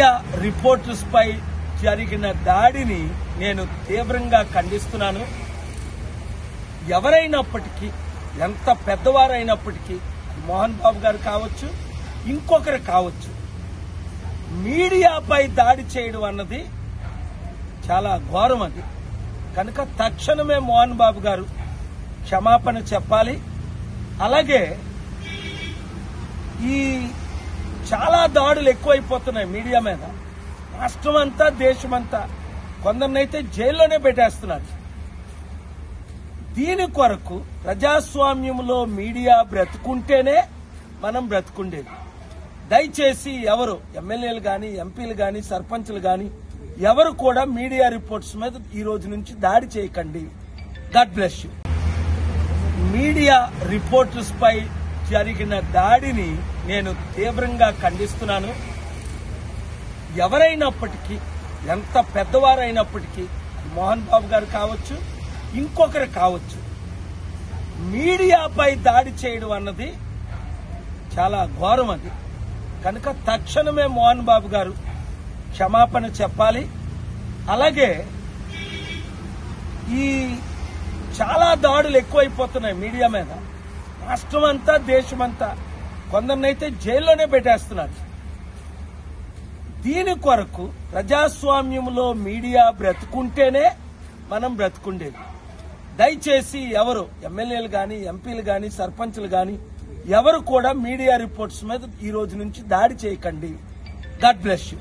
Media reporters పై జరిగిన దాడిని నేను తీవ్రంగా ఖండిస్తున్నాను. ఎవరైనప్పటికీ, ఎంత పెద్దవారైనప్పటికీ, మోహన్ బాబు గారు కావచ్చు, ఇంకొకరు కావచ్చు, మీడియాపై దాడి చేయడం అన్నది చాలా ఘోరం. అది కనుక తక్షణమే మోహన్ బాబు గారు క్షమాపణ చెప్పాలి. అలాగే ఈ చాలా దాడులు ఎక్కువైపోతున్నాయి మీడియా మీద. రాష్ట్రం అంతా, దేశమంతా, కొందరినైతే జైల్లోనే పెట్టేస్తున్నారు. దీని కొరకు ప్రజాస్వామ్యంలో మీడియా బ్రతుకుంటేనే మనం బ్రతుకుండేది. దయచేసి ఎవరు ఎమ్మెల్యేలు గాని, ఎంపీలు గాని, సర్పంచ్లు గాని ఎవరు కూడా మీడియా రిపోర్ట్స్ మీద ఈ రోజు నుంచి దాడి చేయకండి. God bless you. Media reporters పై జరిగిన దాడిని నేను తీవ్రంగా ఖండిస్తున్నాను. ఎవరైనప్పటికీ, ఎంత పెద్దవారైనప్పటికీ, మోహన్ బాబు గారు కావచ్చు, ఇంకొకరు కావచ్చు, మీడియాపై దాడి చేయడం అన్నది చాలా ఘోరం. అది కనుక తక్షణమే మోహన్ బాబు గారు క్షమాపణ చెప్పాలి. అలాగే ఈ చాలా దాడులు ఎక్కువైపోతున్నాయి మీడియా మీద. రాష్ట్రం అంతా, దేశమంతా, కొందరినైతే జైల్లోనే పెట్టేస్తున్నారు. దీని కొరకు ప్రజాస్వామ్యంలో మీడియా బ్రతుకుంటేనే మనం బ్రతుకుండేది. దయచేసి ఎవరు ఎమ్మెల్యేలు గాని, ఎంపీలు గాని, సర్పంచ్లు గాని ఎవరు కూడా మీడియా రిపోర్ట్స్ మీద ఈ రోజు నుంచి దాడి చేయకండి. God bless you.